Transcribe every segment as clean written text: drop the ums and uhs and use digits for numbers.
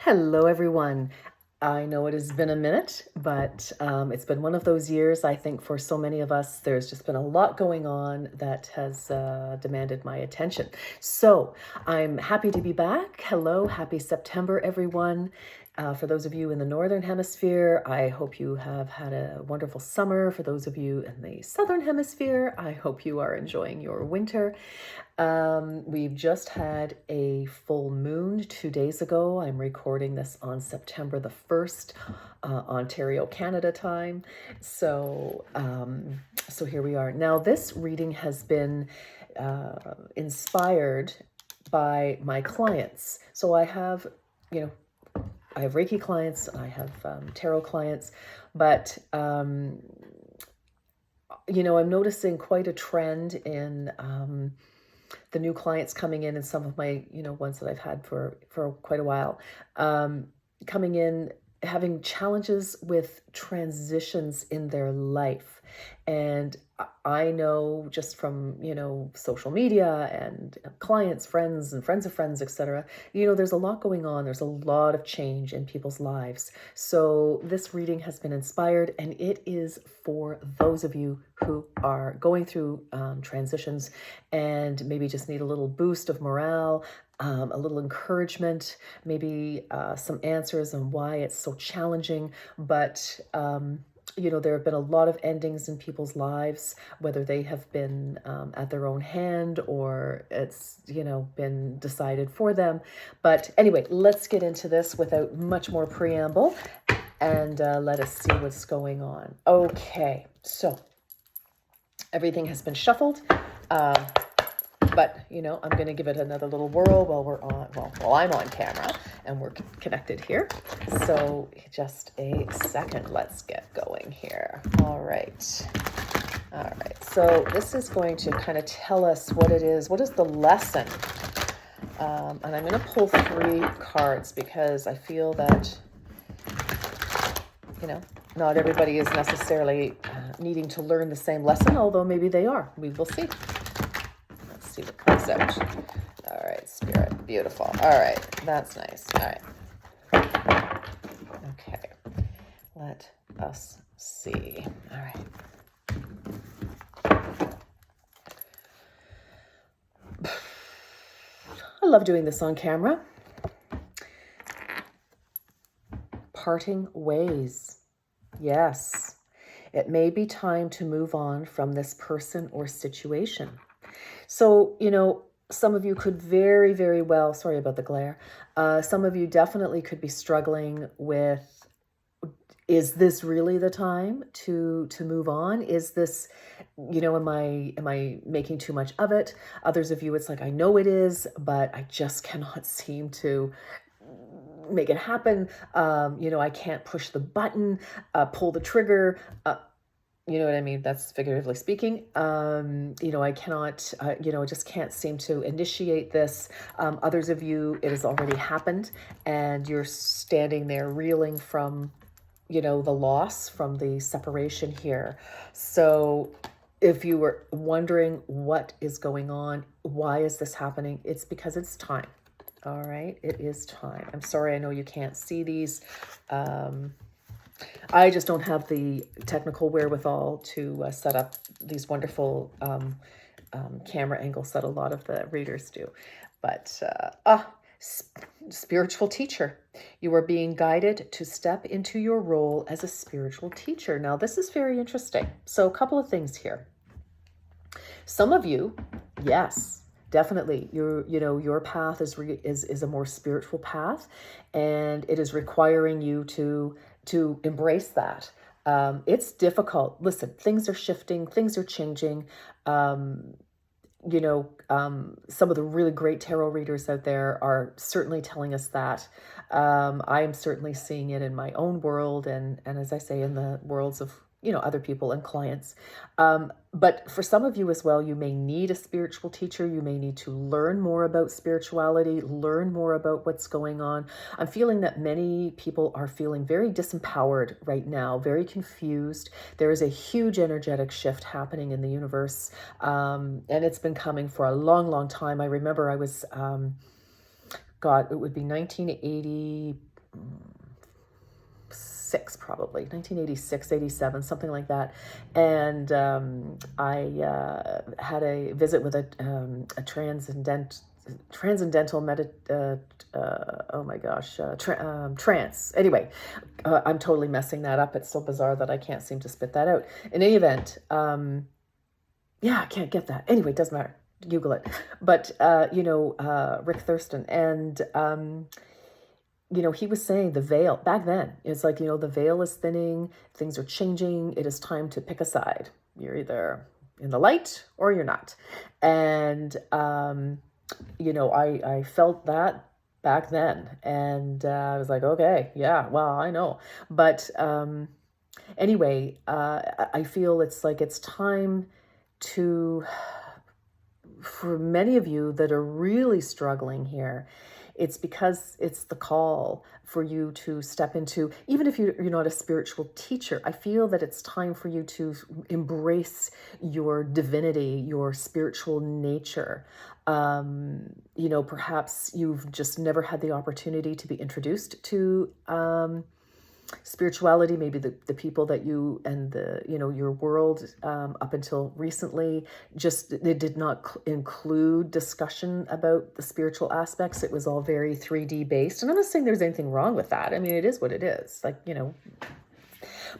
Hello, everyone. I know it has been a minute, but it's been one of those years. I think for so many of us, there's just been a lot going on that has demanded my attention. So I'm happy to be back. Hello, happy September, everyone. For those of you in the Northern Hemisphere, I hope you have had a wonderful summer. For those of you in the Southern Hemisphere, I hope you are enjoying your winter. We've just had a full moon 2 days ago. I'm recording this on September the 1st, Ontario, Canada time. So here we are. Now, this reading has been inspired by my clients. So I have, I have Reiki clients, I have tarot clients, but I'm noticing quite a trend in the new clients coming in, and some of my ones that I've had for quite a while, coming in having challenges with transitions in their life. And I know just from social media and clients, friends and friends of friends, etc., there's a lot going on. There's a lot of change in people's lives. So this reading has been inspired, and it is for those of you who are going through transitions and maybe just need a little boost of morale, a little encouragement, maybe some answers on why it's so challenging. But there have been a lot of endings in people's lives, whether they have been at their own hand or it's, been decided for them. But anyway, let's get into this without much more preamble, and let us see what's going on. Okay, so everything has been shuffled. But, I'm going to give it another little whirl while I'm on camera and we're connected here. So just a second, let's get going here. All right. So this is going to kind of tell us what it is. What is the lesson? And I'm going to pull 3 cards because I feel that, not everybody is necessarily needing to learn the same lesson, although maybe they are. We will see. See what comes out. All right, Spirit. Beautiful. All right. That's nice. All right. Okay. Let us see. All right. I love doing this on camera. Parting ways. Yes. It may be time to move on from this person or situation. So, some of you could very, very well, sorry about the glare. Some of you definitely could be struggling with, is this really the time to move on? Is this, am I making too much of it? Others of you, it's like, I know it is, but I just cannot seem to make it happen. I can't push the button, pull the trigger, you know what I mean? That's figuratively speaking. I cannot, I just can't seem to initiate this. Others of you, it has already happened and you're standing there reeling from, the loss, from the separation here. So if you were wondering what is going on, why is this happening? It's because it's time. All right. It is time. I'm sorry. I know you can't see these. I just don't have the technical wherewithal to set up these wonderful camera angles that a lot of the readers do. But spiritual teacher. You are being guided to step into your role as a spiritual teacher. Now, this is very interesting. So a couple of things here. Some of you, yes, definitely, your path is a more spiritual path, and it is requiring you to embrace that. It's difficult. Listen, things are shifting, things are changing. Some of the really great tarot readers out there are certainly telling us that. I am certainly seeing it in my own world, and as I say, in the worlds of other people and clients. But for some of you as well, you may need a spiritual teacher. You may need to learn more about spirituality, learn more about what's going on. I'm feeling that many people are feeling very disempowered right now, very confused. There is a huge energetic shift happening in the universe. And it's been coming for a long, long time. I remember I was, it would be 1980. probably 1986, 87, something like that. And I had a visit with a transcendental oh my gosh, trance. Anyway, I'm totally messing that up. It's so bizarre that I can't seem to spit that out. In any event, yeah, I can't get that. Anyway, it doesn't matter. Google it. But, Rick Thurston. And, he was saying the veil back then. It's like, the veil is thinning. Things are changing. It is time to pick a side. You're either in the light or you're not. And, I felt that back then. And I was like, okay, yeah, well, I know. But anyway, I feel it's like it's time to, for many of you that are really struggling here, it's because it's the call for you to step into, even if you're not a spiritual teacher, I feel that it's time for you to embrace your divinity, your spiritual nature. Perhaps you've just never had the opportunity to be introduced to spirituality. Maybe the people that you and your world up until recently, just they did not include discussion about the spiritual aspects. It was all very 3D based, and I'm not saying there's anything wrong with that. I mean, it is what it is,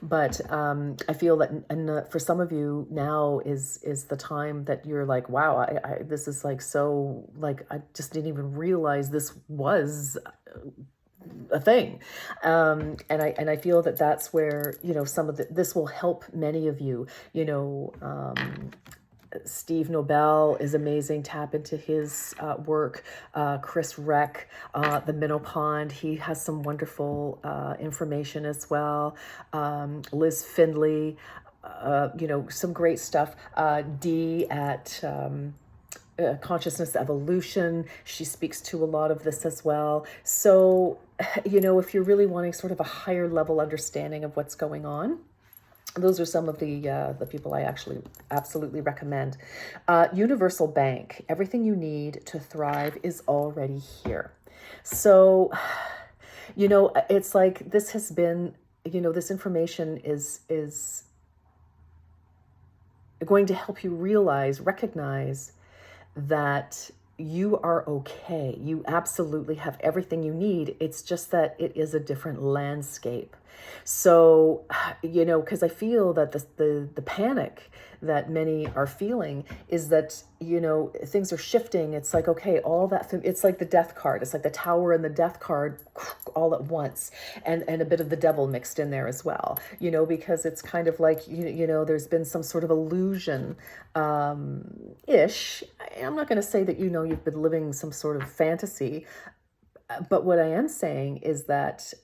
but I feel that, and for some of you now is the time that you're like, wow, I this is like, so like, I just didn't even realize this was a thing. And I feel that that's where, some of this will help many of you. Steve Nobel is amazing. Tap into his work. Chris Reck, the Minnow Pond, he has some wonderful information as well. Liz Findley, some great stuff. Dee at Consciousness Evolution, she speaks to a lot of this as well. So, if you're really wanting sort of a higher level understanding of what's going on, those are some of the people I actually absolutely recommend. Universal Bank, everything you need to thrive is already here. So, it's like this has been, this information is going to help you recognize that you are okay. You absolutely have everything you need. It's just that it is a different landscape. So, because I feel that the panic that many are feeling is that, things are shifting. It's like, okay, all that, it's like the death card. It's like the tower and the death card all at once, and a bit of the devil mixed in there as well, because it's kind of like, there's been some sort of illusion ish. I'm not going to say that, you've been living some sort of fantasy, but what I am saying is that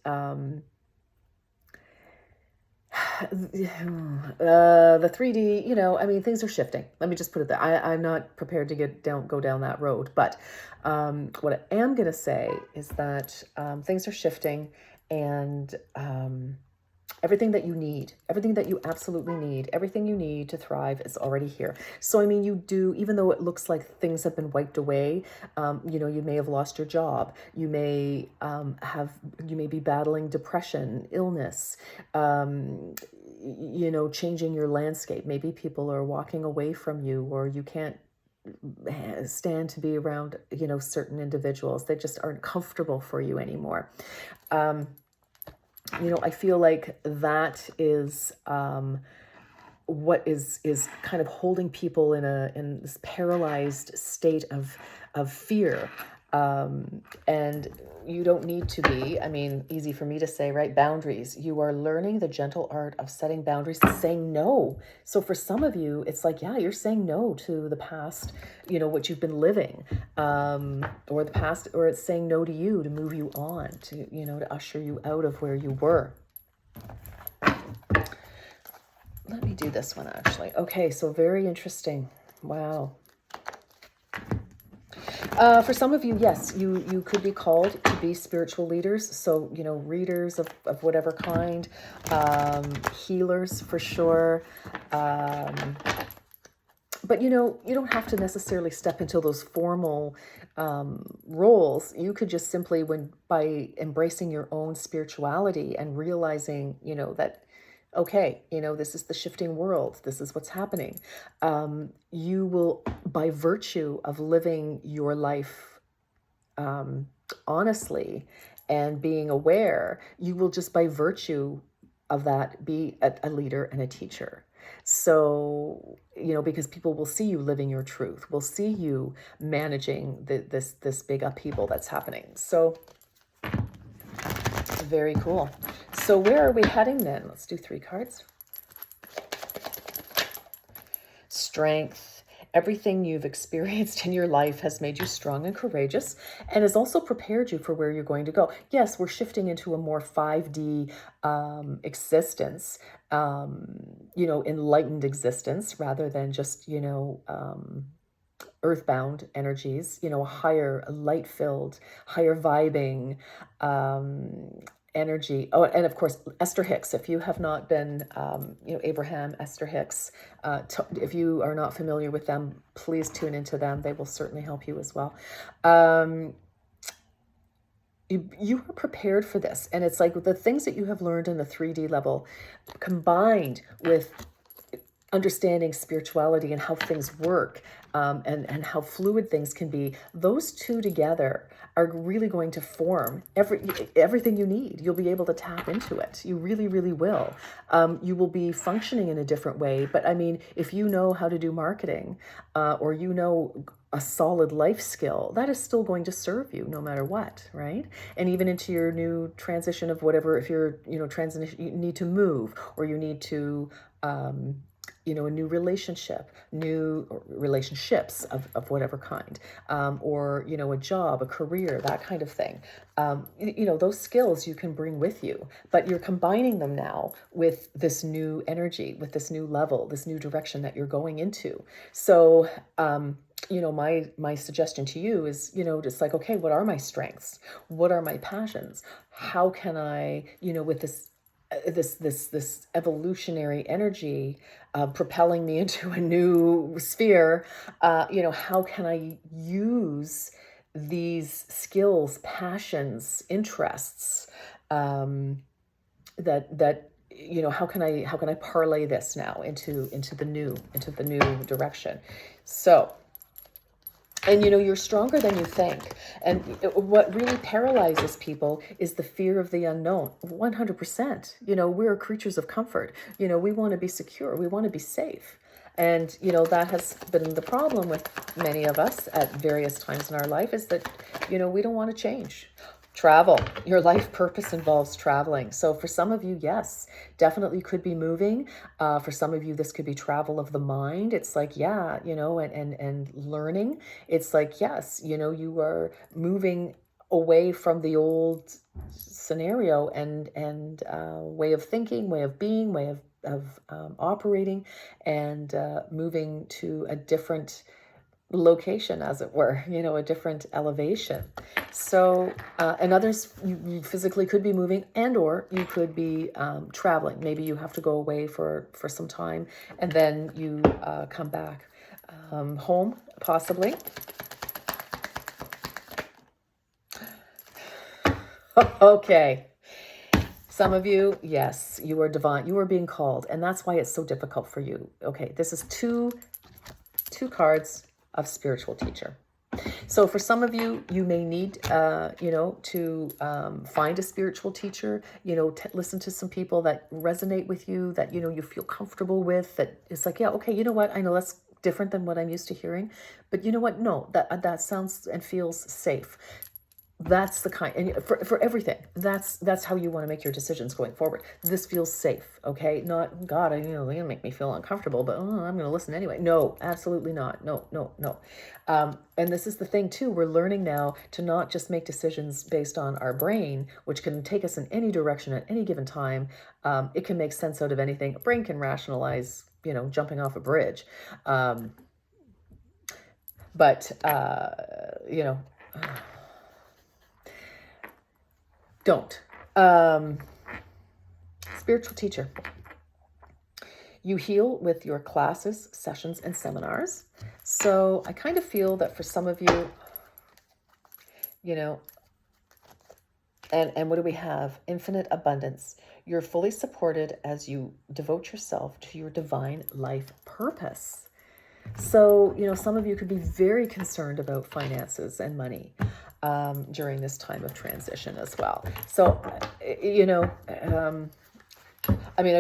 the 3D, I mean, things are shifting. Let me just put it there. I'm not prepared to go down that road, but what I am going to say is that things are shifting, and everything that you need, everything that you absolutely need, everything you need to thrive is already here. So, I mean, you do, even though it looks like things have been wiped away, you may have lost your job. You may you may be battling depression, illness, changing your landscape. Maybe people are walking away from you, or you can't stand to be around, certain individuals. They just aren't comfortable for you anymore. I feel like that is what is kind of holding people in this paralyzed state of fear. And you don't need to be, I mean, easy for me to say, right? Boundaries. You are learning the gentle art of setting boundaries and saying no. So for some of you, it's like, yeah, you're saying no to the past, what you've been living, or the past, or it's saying no to you to move you on, to, to usher you out of where you were. Let me do this one actually. Okay, so very interesting. Wow. For some of you, yes, you could be called to be spiritual leaders. So, readers of whatever kind, healers for sure. But you don't have to necessarily step into those formal roles. You could just simply, when by embracing your own spirituality and realizing, that okay, this is the shifting world. This is what's happening. You will, by virtue of living your life um, honestly and being aware, you will just by virtue of that be a leader and a teacher. So, because people will see you living your truth, will see you managing this big upheaval that's happening. So, very cool. So, where are we heading then? Let's do 3 cards. Strength. Everything you've experienced in your life has made you strong and courageous and has also prepared you for where you're going to go. Yes, we're shifting into a more 5D existence, enlightened existence rather than just, earthbound energies, higher light filled, higher vibing, energy. Oh, and of course, Esther Hicks. If you have not been, Abraham, Esther Hicks, if you are not familiar with them, please tune into them. They will certainly help you as well. You are prepared for this. And it's like the things that you have learned in the 3D level combined with understanding spirituality and how things work, and how fluid things can be, those two together are really going to form everything you need. You'll be able to tap into it. You really, really will. You will be functioning in a different way. But I mean, if you know how to do marketing, or a solid life skill, that is still going to serve you no matter what, right? And even into your new transition of whatever, if you're, transition, you need to move, or you need to, a new relationship, new relationships of whatever kind, or, a job, a career, that kind of thing. Those skills you can bring with you, but you're combining them now with this new energy, with this new level, this new direction that you're going into. So, my suggestion to you is, just like, okay, what are my strengths? What are my passions? How can I, with this evolutionary energy propelling me into a new sphere, how can I use these skills, passions, interests, that how can I parlay this now into the new direction? So, and you're stronger than you think. And what really paralyzes people is the fear of the unknown. 100%. We're creatures of comfort. We want to be secure. We want to be safe. And, that has been the problem with many of us at various times in our life, is that, we don't want to change. Travel. Your life purpose involves traveling. So for some of you, yes, definitely could be moving. For some of you, this could be travel of the mind. It's like, yeah, and learning. It's like, yes, you are moving away from the old scenario and way of thinking, way of being, way of operating, and moving to a different location, as it were, a different elevation. So, and others, you physically could be moving, and or you could be traveling. Maybe you have to go away for some time, and then you come back home, possibly. Okay. Some of you, yes, you are divine. You are being called, and that's why it's so difficult for you. Okay, this is two cards of spiritual teacher. So for some of you, you may need, to find a spiritual teacher, listen to some people that resonate with you, that, you feel comfortable with, that it's like, yeah, okay, you know what? I know that's different than what I'm used to hearing, but you know what? No, that sounds and feels safe. That's the kind, and for everything, that's how you want to make your decisions going forward. This feels safe, okay? Not, God, they're gonna make me feel uncomfortable, but I'm gonna listen anyway. No, absolutely not. No, no, no. And this is the thing too, we're learning now to not just make decisions based on our brain, which can take us in any direction at any given time. It can make sense out of anything. A brain can rationalize, jumping off a bridge. But don't. Spiritual teacher. You heal with your classes, sessions, and seminars. So I kind of feel that for some of you, you know, and what do we have? Infinite abundance. You're fully supported as you devote yourself to your divine life purpose. So, some of you could be very concerned about finances and money during this time of transition as well. So, I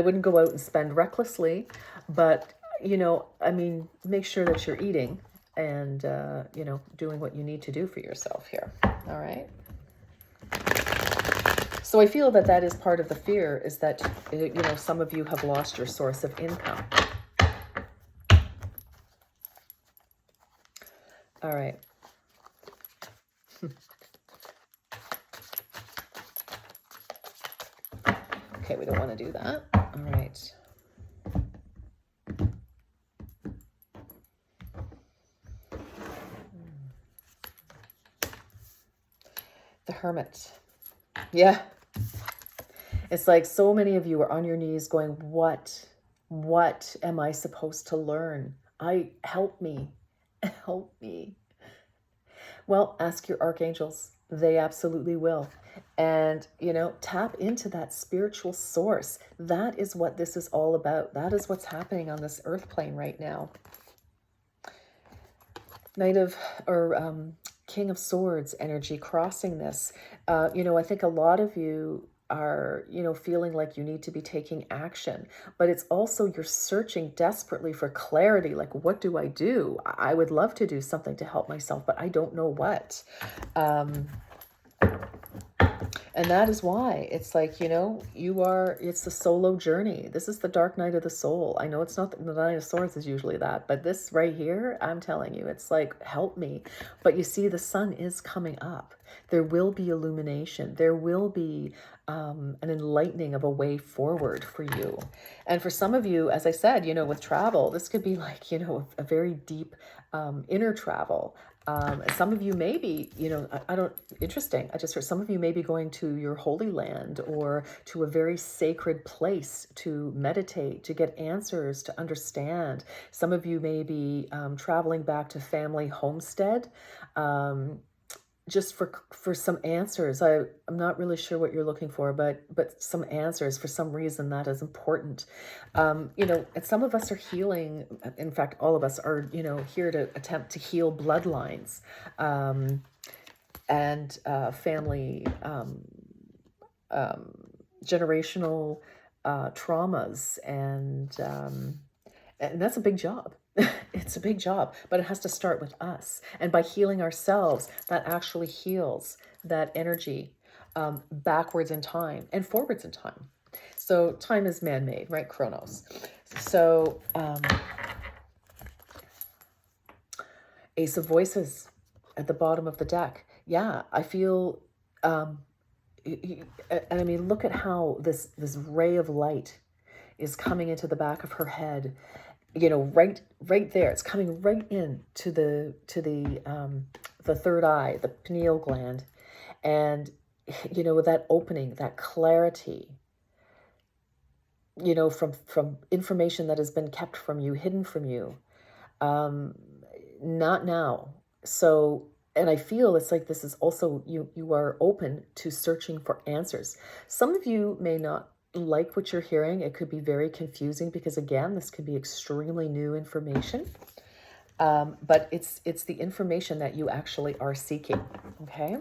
wouldn't go out and spend recklessly, but, make sure that you're eating and, doing what you need to do for yourself here. All right. So I feel that that is part of the fear, is that, some of you have lost your source of income. All right. Okay, we don't want to do that. All right. The Hermit. Yeah. It's like so many of you are on your knees going, what am I supposed to learn? Help me. Help me. Well, ask your archangels. They absolutely will. And, tap into that spiritual source. That is what this is all about. That is what's happening on this earth plane right now. King of Swords energy crossing this. I think a lot of you are, feeling like you need to be taking action, but it's also you're searching desperately for clarity. Like, what do I do? I would love to do something to help myself, but I don't know what. And that is why it's like, it's the solo journey. This is the dark night of the soul. I know it's not the Nine of Swords is usually that, but this right here, I'm telling you, it's like, help me. But you see, the sun is coming up. There will be illumination. There will be an enlightening of a way forward for you. And for some of you, as I said, with travel, this could be like, a very deep inner travel. Some of you may be, interesting. I just heard some of you may be going to your holy land or to a very sacred place to meditate, to get answers, to understand. Some of you may be traveling back to family homestead, just for some answers. I'm not really sure what you're looking for, but some answers. For some reason, that is important. And some of us are healing. In fact, all of us are, here to attempt to heal bloodlines, and family, generational traumas, and that's a big job. It's a big job, but it has to start with us. And by healing ourselves, that actually heals that energy backwards in time and forwards in time. So time is man-made, right? Chronos. So Ace of Voices at the bottom of the deck. Yeah, I feel, and look at how this ray of light is coming into the back of her head. Right there. It's coming right in to the third eye, the pineal gland. And, with that opening, that clarity, from information that has been kept from you, hidden from you, not now. So, and I feel it's like this is also, you are open to searching for answers. Some of you may not like what you're hearing. It could be very confusing because, again, this could be extremely new information. But it's the information that you actually are seeking. Okay.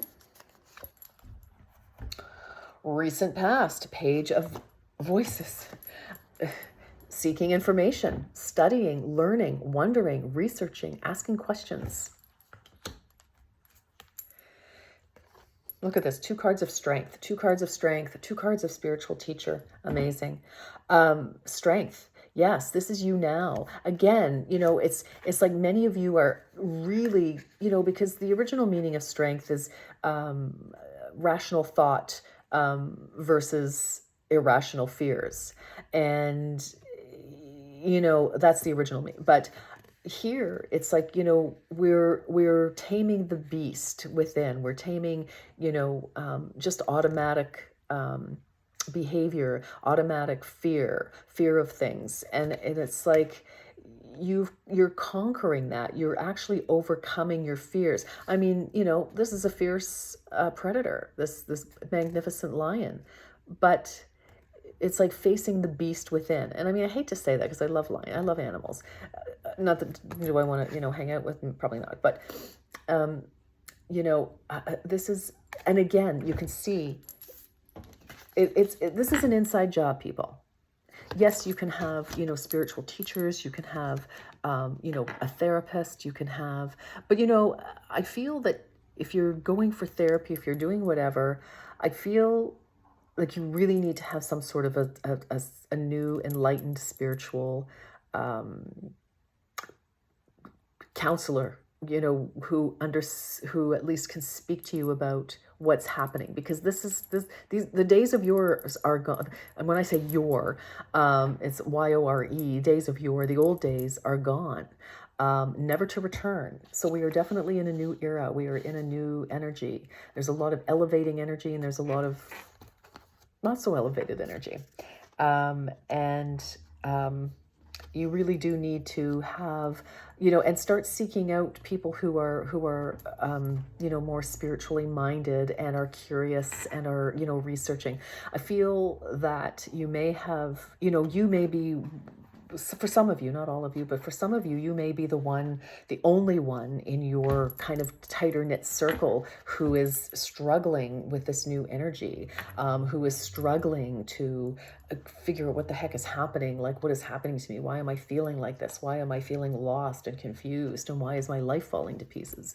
Recent past, Page of Voices. Seeking information, studying, learning, wondering, researching, asking questions. Look at this, 2 cards of strength, 2 cards of strength, 2 cards of spiritual teacher. Amazing. Strength. Yes, this is you now. Again, it's like many of you are really, because the original meaning of strength is rational thought versus irrational fears. And, that's the original meaning. But here it's like, we're taming the beast within. We're taming, just automatic behavior, automatic fear of things. And it's like you're conquering that. You're actually overcoming your fears. I mean, this is a fierce predator, this magnificent lion, but it's like facing the beast within. And I mean, I hate to say that because I love lion, I love animals. Not that do I want to hang out with them? Probably not. But this is, and again, you can see this is an inside job, people. Yes, you can have, spiritual teachers, you can have, a therapist, you can have, but, I feel that if you're going for therapy, if you're doing whatever, I feel like you really need to have some sort of a new enlightened spiritual counselor, who at least can speak to you about what's happening, because the days of yours are gone. And when I say your, it's YORE, days of yore, the old days are gone, never to return. So we are definitely in a new era. We are in a new energy. There's a lot of elevating energy, and there's a lot of not so elevated energy. And you really do need to have, and start seeking out people who are more spiritually minded and are curious and are, researching. I feel that you may have, you may be, for some of you, not all of you, but for some of you, you may be the only one in your kind of tighter knit circle who is struggling with this new energy, who is struggling to figure out what the heck is happening. Like, what is happening to me? Why am I feeling like this? Why am I feeling lost and confused? And why is my life falling to pieces?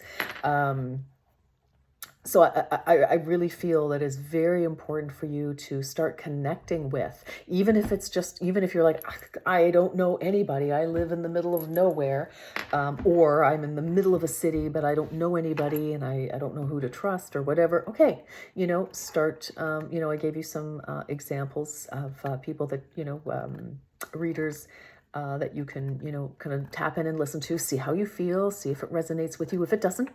So I really feel that it's very important for you to start connecting with, even if you're like, I don't know anybody, I live in the middle of nowhere, or I'm in the middle of a city, but I don't know anybody and I don't know who to trust or whatever. Okay, start, I gave you some examples of people that, readers, that you can, kind of tap in and listen to, see how you feel, see if it resonates with you. If it doesn't,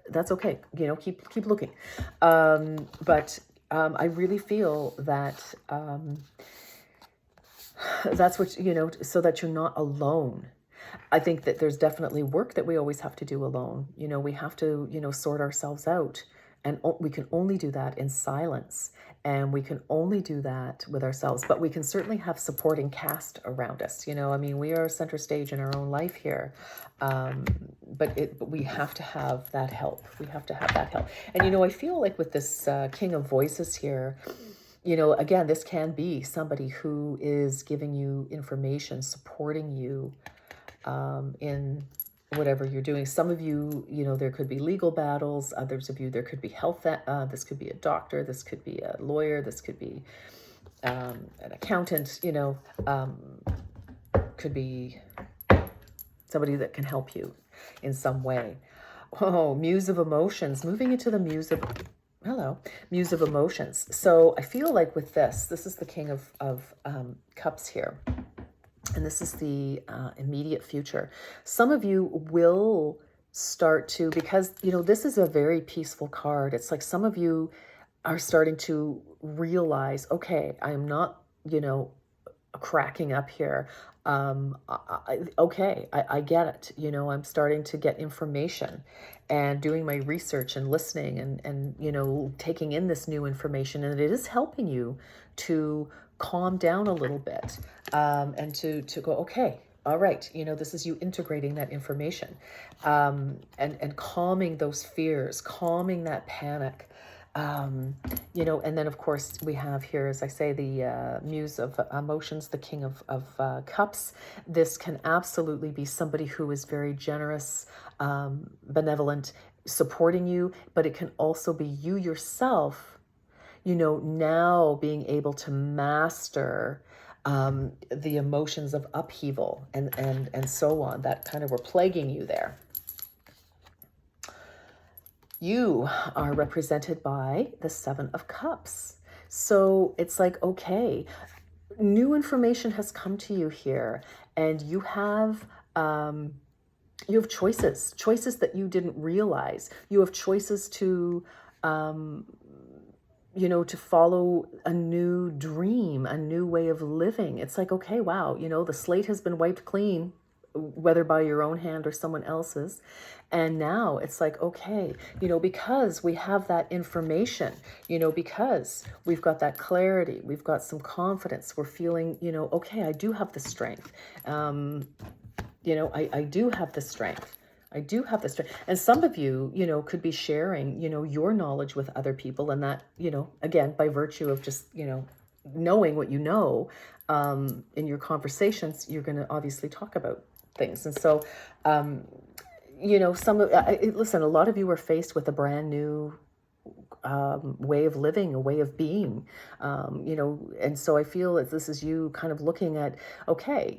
that's okay. Keep looking. But I really feel that that's what, so that you're not alone. I think that there's definitely work that we always have to do alone. We have to, sort ourselves out. And we can only do that in silence. And we can only do that with ourselves. But we can certainly have supporting cast around us. I mean, we are center stage in our own life here. But we have to have that help. We have to have that help. And, I feel like with this King of Voices here, again, this can be somebody who is giving you information, supporting you in whatever you're doing. Some of you, there could be legal battles. Others of you, there could be health. This could be a doctor. This could be a lawyer. This could be an accountant. Could be somebody that can help you in some way. Oh, Muse of Emotions. Moving into the Muse of Emotions. So I feel like with this is the King of Cups here. And this is the immediate future. Some of you will start to, because, this is a very peaceful card. It's like some of you are starting to realize, okay, I'm not, cracking up here. Okay, I get it. I'm starting to get information and doing my research and listening and taking in this new information. And it is helping you to calm down a little bit, and to go, okay, all right, this is you integrating that information, and calming those fears, calming that panic, and then of course we have here, as I say, the Muse of Emotions, the King of Cups. This can absolutely be somebody who is very generous, benevolent, supporting you, but it can also be you yourself, now being able to master the emotions of upheaval and so on, that kind of were plaguing you there. You are represented by the Seven of Cups. So it's like, okay, new information has come to you here, and you have choices that you didn't realize. You have choices to to follow a new dream, a new way of living. It's like, okay, wow, the slate has been wiped clean, whether by your own hand or someone else's. And now it's like, okay, because we have that information, because we've got that clarity, we've got some confidence, we're feeling, okay, I do have the strength. I do have the strength. I do have the strength. And some of you, could be sharing, your knowledge with other people. And that, again, by virtue of just, knowing what you know, in your conversations, you're going to obviously talk about things. And so, listen, a lot of you are faced with a brand new way of living, a way of being, and so I feel that this is you kind of looking at, okay,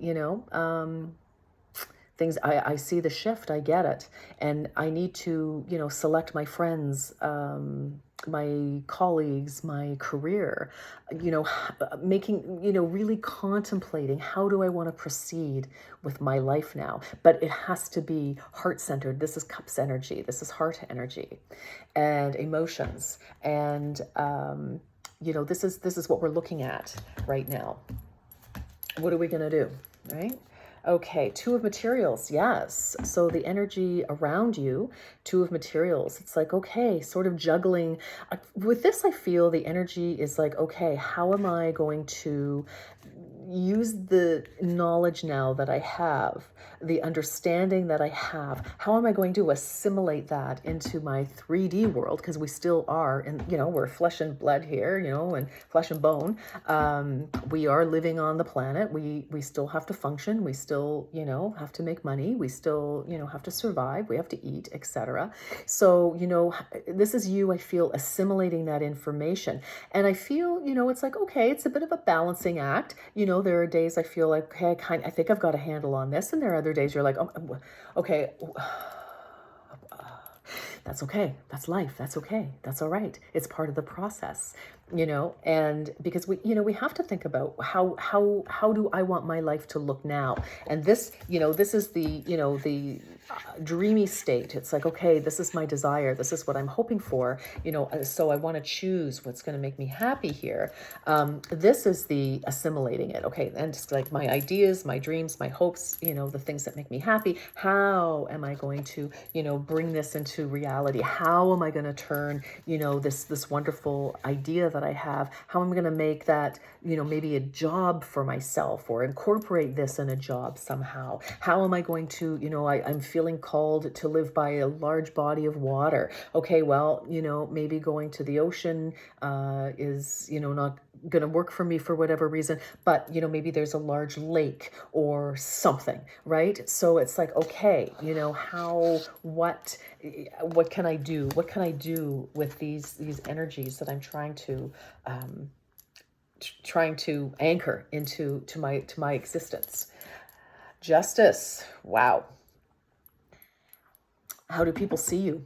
things, I see the shift, I get it. And I need to, select my friends, my colleagues, my career, making, really contemplating, how do I want to proceed with my life now? But it has to be heart-centered. This is cups energy. This is heart energy and emotions. And, this is what we're looking at right now. What are we going to do, right? Okay, Two of Materials, yes. So the energy around you, Two of Materials, it's like, okay, sort of juggling. With this, I feel the energy is like, okay, how am I going to use the knowledge now that I have, the understanding that I have? How am I going to assimilate that into my 3D world? Because we still are, and we're flesh and blood here, and flesh and bone. We are living on the planet. We still have to function. We still, have to make money. We still, have to survive. We have to eat, etc. So, this is you, I feel, assimilating that information. And I feel, it's like, okay, it's a bit of a balancing act. There are days I feel like, okay, I think I've got a handle on this. And there are other days you're like, oh, okay, that's okay. That's life. That's okay. That's all right. It's part of the process, and because we have to think about how do I want my life to look now? And this, this is the dreamy state. It's like, okay, this is my desire. This is what I'm hoping for, so I want to choose what's going to make me happy here. This is the assimilating it. Okay. And just like my ideas, my dreams, my hopes, the things that make me happy. How am I going to, bring this into reality? How am I going to turn, this wonderful idea that I have, how am I going to make that, maybe a job for myself, or incorporate this in a job somehow? How am I going to, I'm feeling called to live by a large body of water. Okay, well, maybe going to the ocean is, not going to work for me for whatever reason, but, maybe there's a large lake or something, right? So it's like, okay, what can I do? What can I do with these energies that I'm trying to anchor into my existence? Justice. Wow. How do people see you?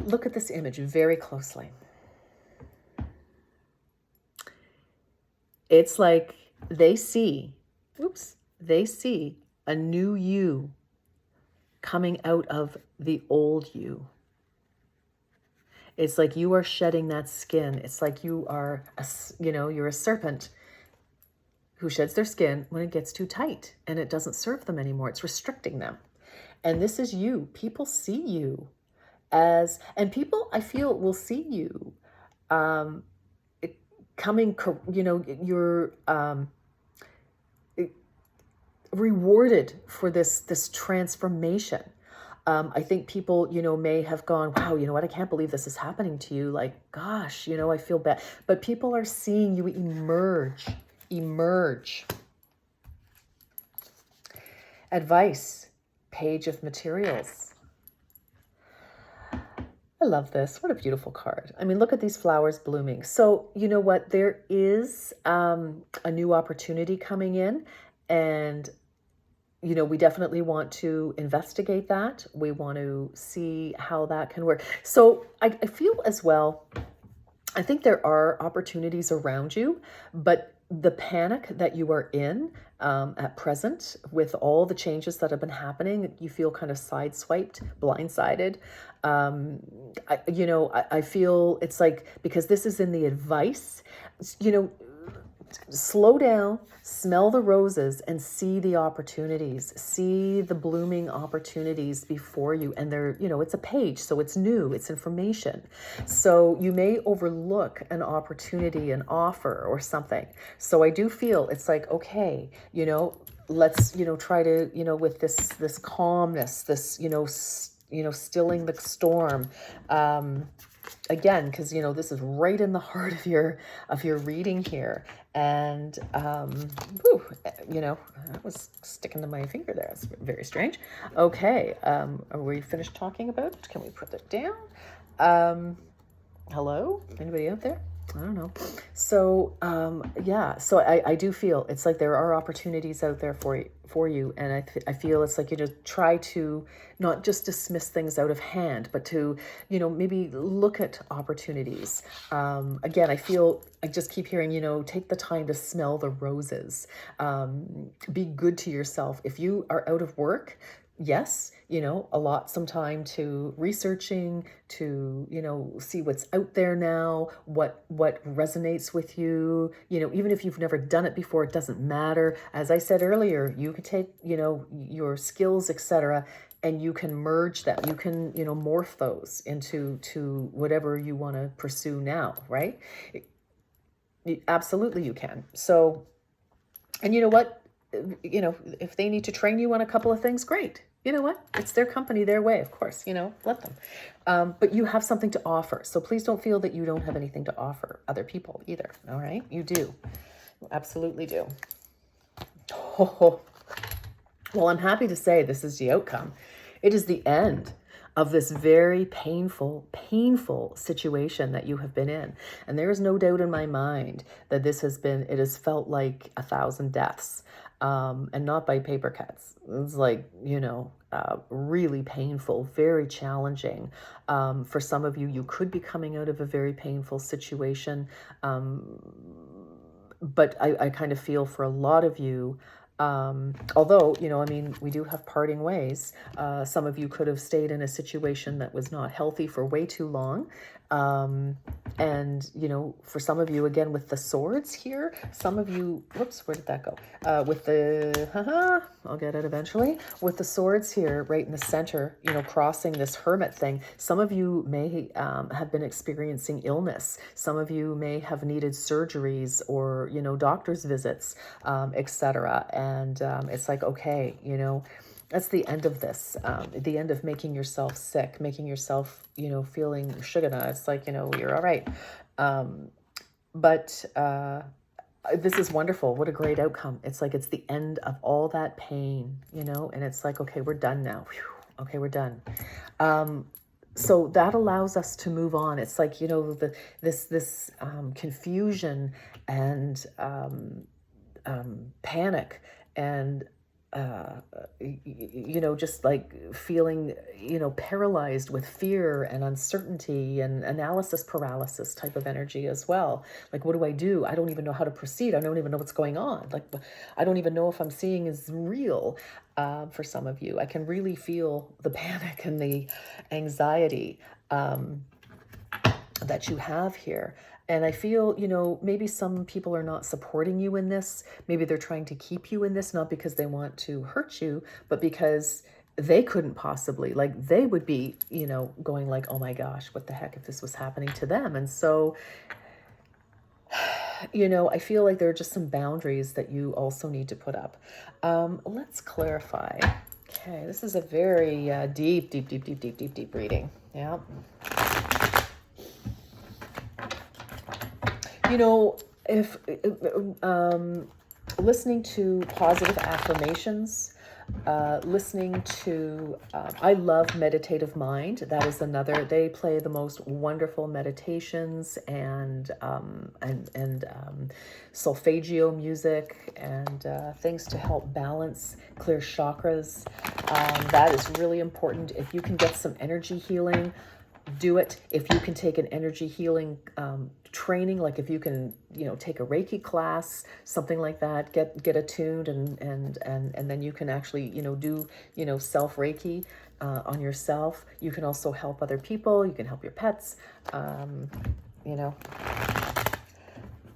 Look at this image very closely. It's like they see a new you coming out of the old you. It's like you are shedding that skin. It's like you are, you're a serpent who sheds their skin when it gets too tight and it doesn't serve them anymore. It's restricting them. And this is you. People see you and people, I feel, will see you coming, you're rewarded for this transformation. I think people, may have gone, wow, what? I can't believe this is happening to you. Like, gosh, I feel bad. But people are seeing you emerge. Advice, Page of Materials. I love this. What a beautiful card. I mean, look at these flowers blooming. So, you know what? There is a new opportunity coming in, and we definitely want to investigate that. We want to see how that can work. So I feel as well, I think there are opportunities around you, but the panic that you are in, at present with all the changes that have been happening. You feel kind of sideswiped, blindsided. I feel it's like, because this is in the advice, you know, slow down, smell the roses, and see the opportunities, see the blooming opportunities before you. And they're, it's a page, so it's new, it's information. So you may overlook an opportunity, an offer or something. So I do feel it's like, okay, let's, try to, with this calmness, this, stilling the storm, again, because this is right in the heart of your reading here. And that was sticking to my finger there. It's very strange. Okay, are we finished talking about it? Can we put it down? Hello, anybody out there? I don't know. So so I do feel it's like there are opportunities out there for you, and I feel it's like you just try to not just dismiss things out of hand, but to maybe look at opportunities. Again, I just keep hearing, take the time to smell the roses. Be good to yourself. If you are out of work, yes, allot some time to researching, to, see what's out there now, what resonates with you. Even if you've never done it before, it doesn't matter. As I said earlier, you could take, your skills, etc., and you can merge them. You can, morph those into whatever you want to pursue now, right? Absolutely you can. So, and you know what? If they need to train you on a couple of things, great. You know what? It's their company, their way, of course, let them. But you have something to offer. So please don't feel that you don't have anything to offer other people either. All right? You do. You absolutely do. Oh, well, I'm happy to say this is the outcome. It is the end of this very painful situation that you have been in. And there is no doubt in my mind that it has felt like 1,000 deaths, and not by paper cuts. It's like, really painful, very challenging. For some of you, you could be coming out of a very painful situation. But I kind of feel for a lot of you, although, we do have parting ways. Some of you could have stayed in a situation that was not healthy for way too long. And, for some of you, again, with the swords here, some of you, whoops, where did that go? With the, I'll get it eventually. With the swords here, right in the center, crossing this hermit thing, some of you may have been experiencing illness. Some of you may have needed surgeries or, doctor's visits, etc. And it's like, okay, that's the end of this, the end of making yourself sick, making yourself, feeling shugana. It's like, you're all right. But this is wonderful. What a great outcome. It's like, it's the end of all that pain, and it's like, okay, we're done now. Whew. Okay, we're done. So that allows us to move on. It's like, this confusion and panic and just like feeling, paralyzed with fear and uncertainty and analysis paralysis type of energy as well. Like, what do I do? I don't even know how to proceed. I don't even know what's going on. Like, I don't even know if I'm seeing is real. For some of you, I can really feel the panic and the anxiety that you have here. And I feel, maybe some people are not supporting you in this. Maybe they're trying to keep you in this, not because they want to hurt you, but because they couldn't possibly, like, they would be, going like, oh my gosh, what the heck if this was happening to them? And so, I feel like there are just some boundaries that you also need to put up. Let's clarify. Okay, this is a very deep reading. Yeah. If listening to positive affirmations, listening to, I love Meditative Mind. That is another, they play the most wonderful meditations and solfeggio music and things to help balance, clear chakras. That is really important. If you can get some energy healing, do it. If you can take an energy healing training, like if you can, take a Reiki class, something like that, get attuned, and then you can actually, do, self Reiki on yourself. You can also help other people. You can help your pets. You know,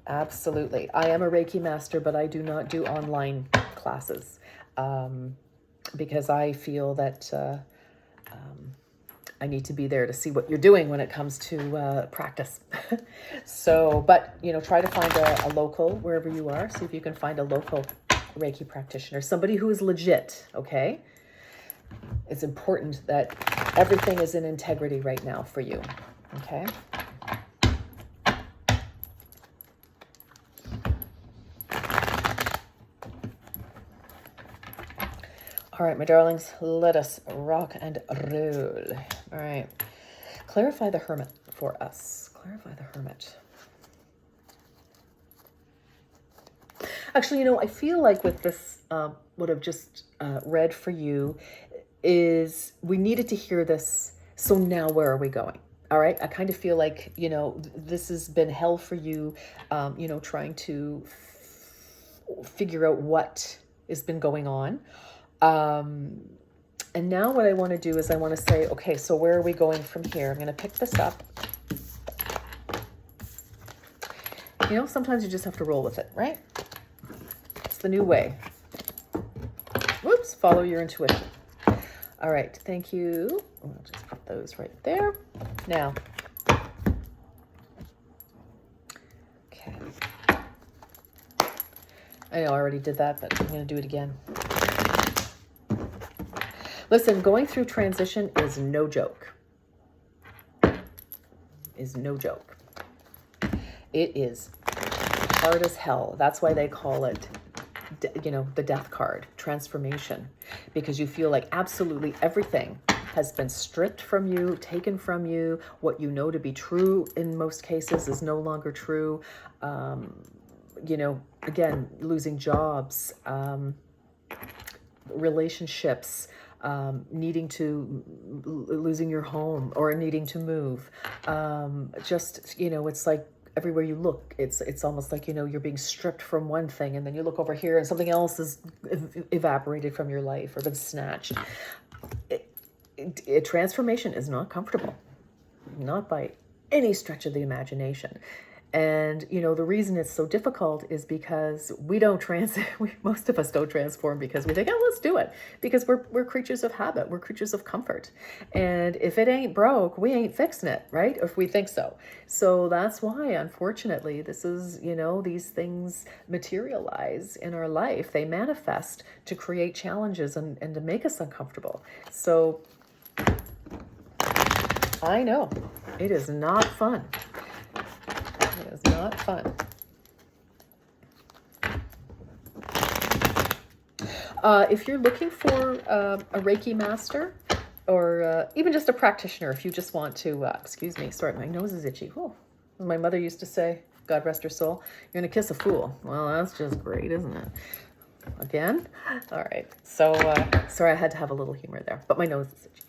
absolutely. I am a Reiki master, but I do not do online classes because I feel that I need to be there to see what you're doing when it comes to practice. So, but, try to find a local, wherever you are. See if you can find a local Reiki practitioner, somebody who is legit, okay? It's important that everything is in integrity right now for you, okay? All right, my darlings, let us rock and roll. All right. Clarify the Hermit for us. Clarify the Hermit. Actually, I feel like with this, what I've just read for you is we needed to hear this. So now where are we going? All right. I kind of feel like, this has been hell for you, trying to figure out what has been going on. And now what I want to do is I want to say, okay, so where are we going from here? I'm going to pick this up. Sometimes you just have to roll with it, right? It's the new way. Whoops, follow your intuition. All right, thank you. I'll just put those right there. Now, okay. I know I already did that, but I'm going to do it again. Listen, going through transition is no joke. Is no joke. It is hard as hell. That's why they call it, the death card, transformation, because you feel like absolutely everything has been stripped from you, taken from you. What you know to be true in most cases is no longer true. Again, losing jobs, relationships, losing your home or needing to move. It's like everywhere you look, it's almost like, you're being stripped from one thing, and then you look over here and something else is evaporated from your life or been snatched. Transformation is not comfortable, not by any stretch of the imagination. And, the reason it's so difficult is because most of us don't transform because we think, oh, let's do it. Because we're creatures of habit. We're creatures of comfort. And if it ain't broke, we ain't fixing it, right? If we think so. So that's why, unfortunately, this is, these things materialize in our life. They manifest to create challenges and to make us uncomfortable. So I know it is not fun. It is not fun. If you're looking for a Reiki master or even just a practitioner, if you just want to, excuse me, sorry, my nose is itchy. Oh, my mother used to say, God rest her soul, you're going to kiss a fool. Well, that's just great, isn't it? Again? All right. So, sorry, I had to have a little humor there, but my nose is itchy.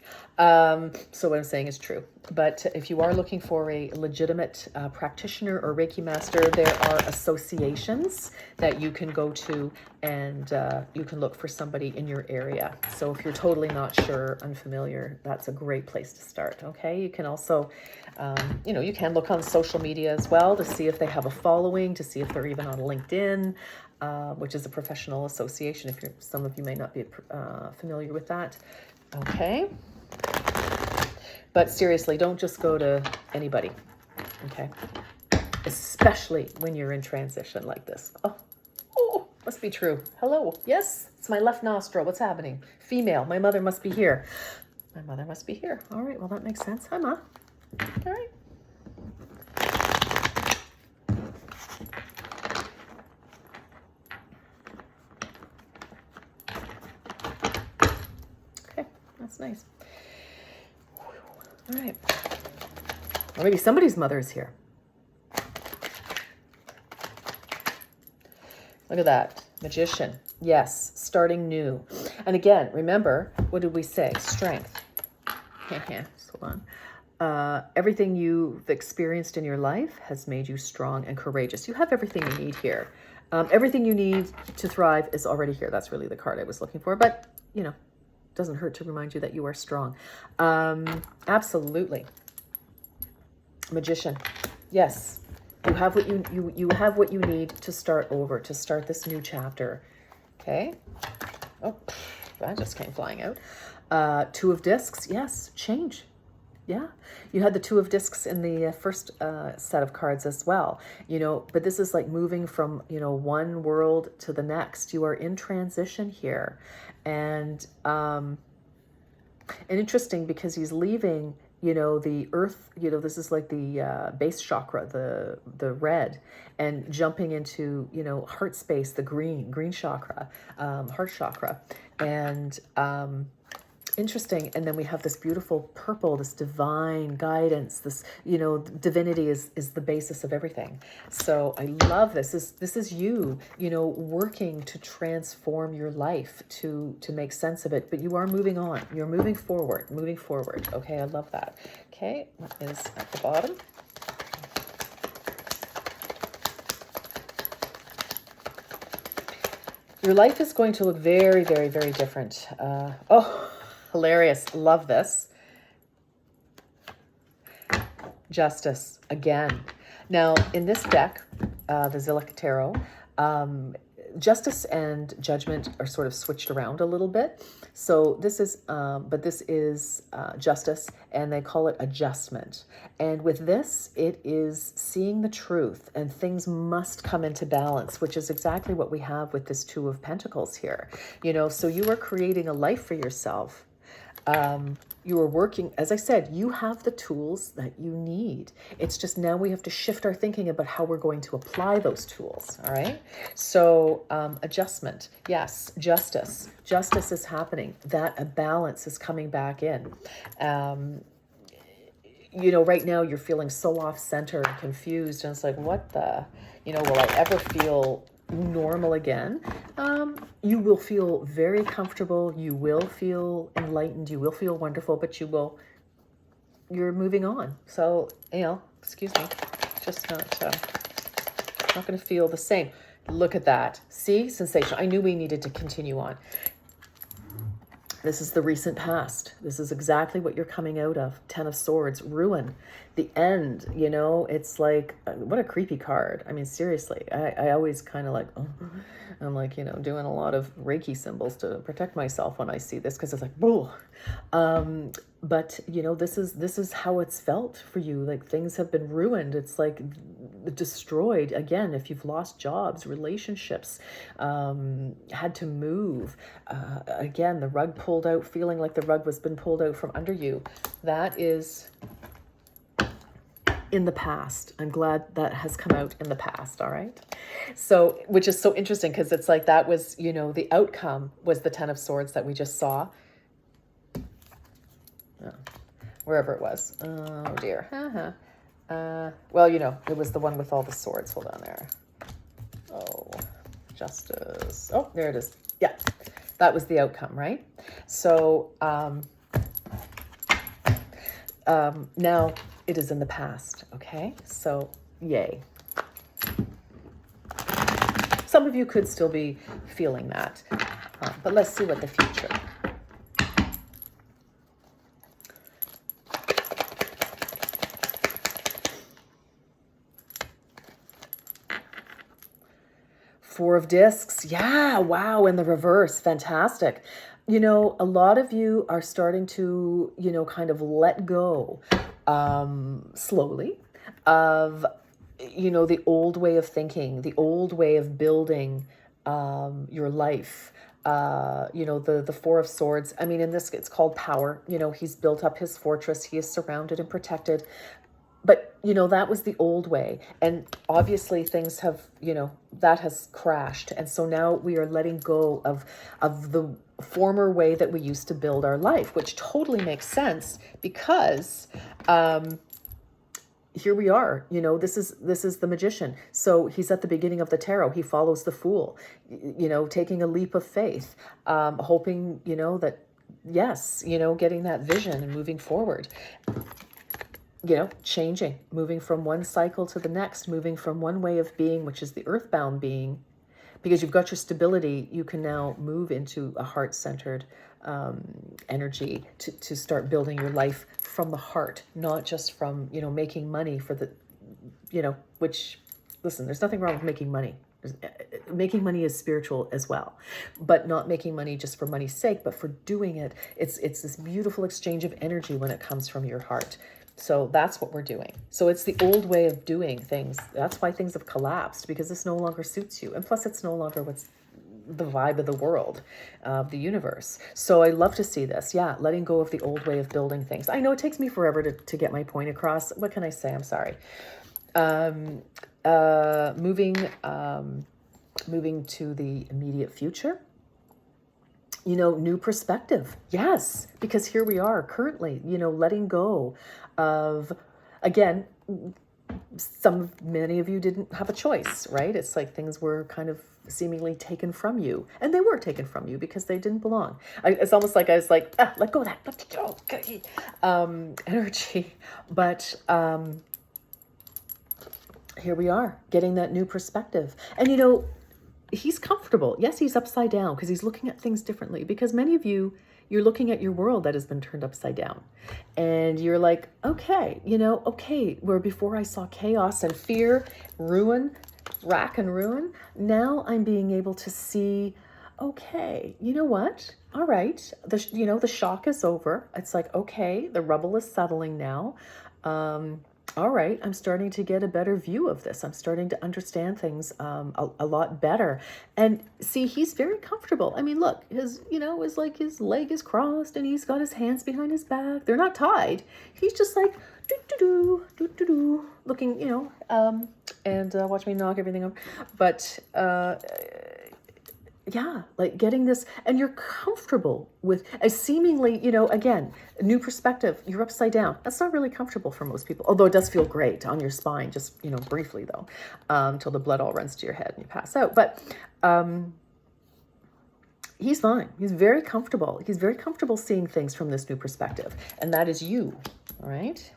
So what I'm saying is true. But if you are looking for a legitimate practitioner or Reiki master, there are associations that you can go to, and you can look for somebody in your area. So if you're totally not sure, unfamiliar, that's a great place to start. Okay. You can also, you can look on social media as well to see if they have a following, to see if they're even on LinkedIn, which is a professional association. Some of you may not be familiar with that. Okay. But seriously, don't just go to anybody. Okay. Especially when you're in transition like this. Oh, must be true. Hello. Yes, it's my left nostril. What's happening? Female. My mother must be here. My mother must be here. All right. Well, that makes sense. Hi, Ma. All right. That's nice. All right. Or maybe somebody's mother is here. Look at that. Magician. Yes. Starting new. And again, remember, what did we say? Strength. Hold on. Everything you've experienced in your life has made you strong and courageous. You have everything you need here. Everything you need to thrive is already here. That's really the card I was looking for. But, doesn't hurt to remind you that you are strong. Absolutely. Magician. Yes. You have what you have what you need to start over, to start this new chapter. Okay. Oh, that just came flying out. Two of Discs. Yes. Change. Yeah, you had the Two of Discs in the first set of cards as well, but this is like moving from, one world to the next. You are in transition here. And interesting because he's leaving, the earth, this is like the base chakra, the red, and jumping into, heart space, the green chakra, heart chakra. And interesting. And then we have this beautiful purple, this divine guidance, this, divinity is the basis of everything. So I love this. This is you, working to transform your life, to make sense of it. But you are moving on. You're moving forward. Okay, I love that. Okay, what is at the bottom? Your life is going to look very, very, very different. Hilarious. Love this. Justice again. Now, in this deck, the Zilliq Tarot, justice and judgment are sort of switched around a little bit. So this is, justice, and they call it adjustment. And with this, it is seeing the truth, and things must come into balance, which is exactly what we have with this Two of Pentacles here. So you are creating a life for yourself. You are working, as I said, you have the tools that you need. It's just now we have to shift our thinking about how we're going to apply those tools. All right. So adjustment. Yes. Justice is happening. That a balance is coming back in. Right now you're feeling so off center and confused. And it's like, what the, will I ever feel normal again? You will feel very comfortable. You will feel enlightened. You will feel wonderful, but you're moving on. So, excuse me, just not going to feel the same. Look at that. See, sensation. I knew we needed to continue on. This is the recent past. This is exactly what you're coming out of. Ten of Swords, ruin, the end. It's like, what a creepy card. I mean, seriously, I always kind of like, I'm like, doing a lot of Reiki symbols to protect myself when I see this, because it's like, boo. But this is how it's felt for you. Like, things have been ruined. It's like destroyed. Again, if you've lost jobs, relationships, had to move, again, the rug pulled out, feeling like the rug was been pulled out from under you. That is in the past. I'm glad that has come out in the past. All right. So, which is so interesting, because it's like, that was, the outcome was the Ten of Swords that we just saw. Oh, wherever it was. Oh dear. Well, it was the one with all the swords. Hold on there. Oh, justice. Oh, there it is. Yeah, that was the outcome, right? So now it is in the past. Okay, so yay. Some of you could still be feeling that, but let's see what the future. Four of Discs. Yeah. Wow. In the reverse. Fantastic. A lot of you are starting to, kind of let go slowly of, the old way of thinking, the old way of building your life. The Four of Swords. I mean, in this, it's called power. He's built up his fortress. He is surrounded and protected. But, that was the old way. And obviously things have, that has crashed. And so now we are letting go of the former way that we used to build our life, which totally makes sense, because here we are. This is the Magician. So he's at the beginning of the tarot. He follows the Fool, taking a leap of faith, hoping, that, yes, getting that vision and moving forward. changing, moving from one cycle to the next, moving from one way of being, which is the earthbound being, because you've got your stability, you can now move into a heart-centered energy to start building your life from the heart, not just from, making money for the, which, listen, there's nothing wrong with making money. Making money is spiritual as well, but not making money just for money's sake, but for doing it. It's this beautiful exchange of energy when it comes from your heart. So that's what we're doing. So it's the old way of doing things. That's why things have collapsed, because this no longer suits you. And plus, it's no longer what's the vibe of the world, of the universe. So I love to see this. Yeah, letting go of the old way of building things. I know it takes me forever to get my point across. What can I say? I'm sorry. Moving to the immediate future. New perspective. Yes, because here we are currently, letting go of, again, many of you didn't have a choice, right? It's like things were kind of seemingly taken from you, and they were taken from you because they didn't belong. It's almost like I was like, let go of that, let go, energy. But here we are getting that new perspective. And he's comfortable. Yes, he's upside down because he's looking at things differently. Because many of you, you're looking at your world that has been turned upside down. And you're like, okay, where before I saw chaos and fear, ruin, rack and ruin, now I'm being able to see, okay, you know what? All right, the shock is over. It's like, okay, the rubble is settling now. All right, I'm starting to get a better view of this. I'm starting to understand things a lot better. And see, he's very comfortable. I mean, look, it's like his leg is crossed and he's got his hands behind his back. They're not tied. He's just like, do-do-do, looking, and watch me knock everything up. But yeah, like getting this, and you're comfortable with a seemingly, again, new perspective. You're upside down. That's not really comfortable for most people, although it does feel great on your spine, just, briefly though, until the blood all runs to your head and you pass out. But he's fine. He's very comfortable. He's very comfortable seeing things from this new perspective, and that is you, all right?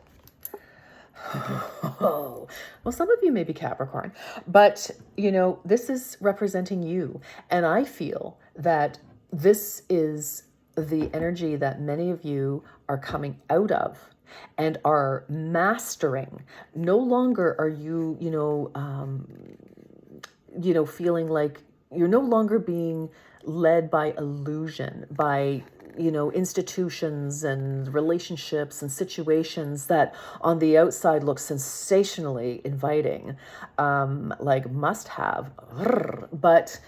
Oh, well, some of you may be Capricorn, but this is representing you. And I feel that this is the energy that many of you are coming out of and are mastering. No longer are you, feeling like you're no longer being led by illusion, by institutions and relationships and situations that on the outside look sensationally inviting, like must have, but,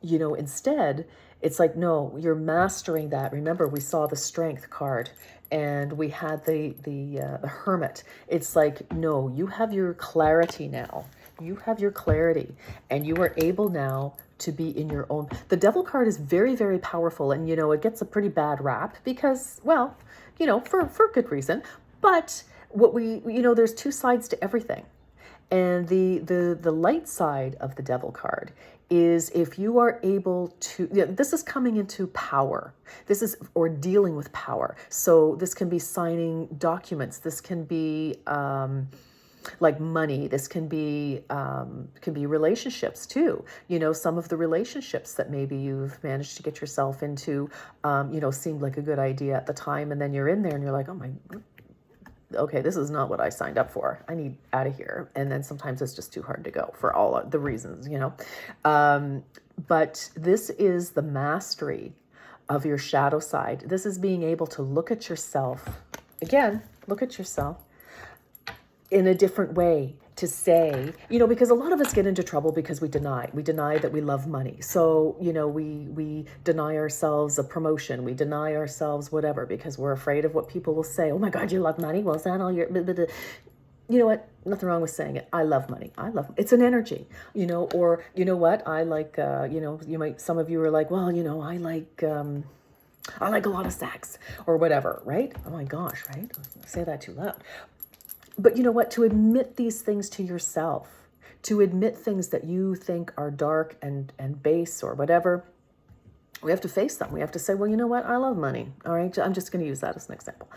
instead it's like, no, you're mastering that. Remember, we saw the Strength card and we had the Hermit. It's like, no, you have your clarity now. You have your clarity and you are able now to be in your own. The Devil card is very, very powerful, and it gets a pretty bad rap because, well, for good reason. But what there's two sides to everything. And the light side of the Devil card is if you are able to, this is coming into power. This is, or dealing with power. So this can be signing documents. This can be, like money. This can be relationships too. Some of the relationships that maybe you've managed to get yourself into, seemed like a good idea at the time, and then you're in there and you're like, oh my, okay, this is not what I signed up for. I need out of here. And then sometimes it's just too hard to go for all of the reasons, But this is the mastery of your shadow side. This is being able to look at yourself. Again, look at yourself in a different way, to say, because a lot of us get into trouble because we deny that we love money. So, we deny ourselves a promotion, we deny ourselves whatever, because we're afraid of what people will say. Oh my God, you love money? Well, is that all your, you know what? Nothing wrong with saying it. I love money. It's an energy, or what? I like, some of you are like, well, I like a lot of sex or whatever, right? Oh my gosh, right? Say that too loud. But you know what? To admit these things to yourself, to admit things that you think are dark and base or whatever, we have to face them. We have to say, well, you know what? I love money. All right. I'm just going to use that as an example.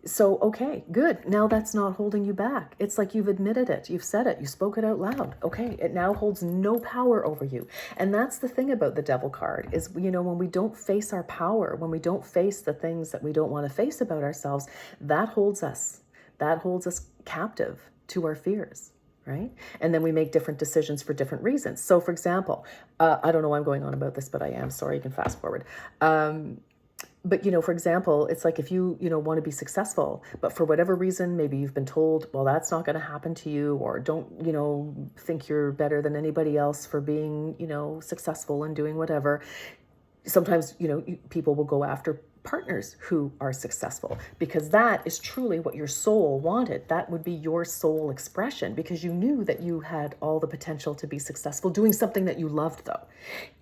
So, okay, good. Now that's not holding you back. It's like you've admitted it. You've said it. You spoke it out loud. Okay, it now holds no power over you. And that's the thing about the devil card is, when we don't face our power, when we don't face the things that we don't want to face about ourselves, that holds us. That holds us captive to our fears, right? And then we make different decisions for different reasons. So, for example, I don't know why I'm going on about this, but I am. Sorry, you can fast forward. But, for example, it's like if you want to be successful, but for whatever reason, maybe you've been told, well, that's not going to happen to you, or don't, think you're better than anybody else for being, successful and doing whatever. Sometimes, people will go after partners who are successful because that is truly what your soul wanted. That would be your soul expression because you knew that you had all the potential to be successful doing something that you loved, though.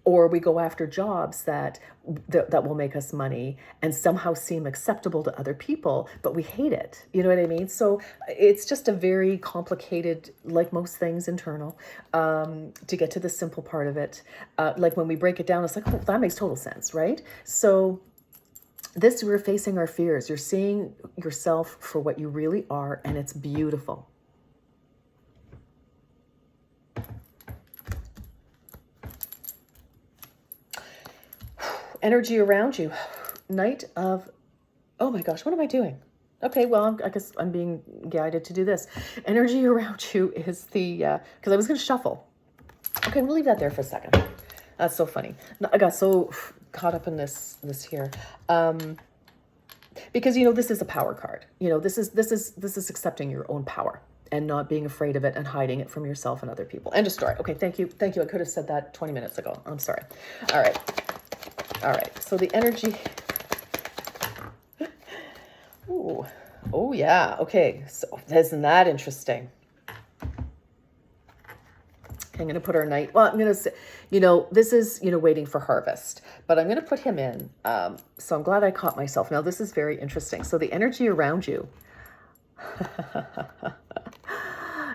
Or we go after jobs that will make us money and somehow seem acceptable to other people, but we hate it. You know what I mean? So it's just a very complicated, like most things internal, to get to the simple part of it. Like when we break it down, it's like, oh, that makes total sense, right? So we're facing our fears. You're seeing yourself for what you really are, and it's beautiful. Energy around you. Knight of, oh my gosh, what am I doing? Okay, well, I guess I'm being guided to do this. Energy around you is the, because I was going to shuffle. Okay, we'll leave that there for a second. That's so funny. I got so caught up in this here. Because, this is a power card. This is accepting your own power and not being afraid of it and hiding it from yourself and other people. End of story. Okay, thank you. I could have said that 20 minutes ago. I'm sorry. All right. So the energy. Ooh. Oh, yeah. Okay. So isn't that interesting? I'm going to put our knight. Well, I'm going to say, this is, waiting for harvest, but I'm going to put him in. So I'm glad I caught myself. Now, this is very interesting. So the energy around you.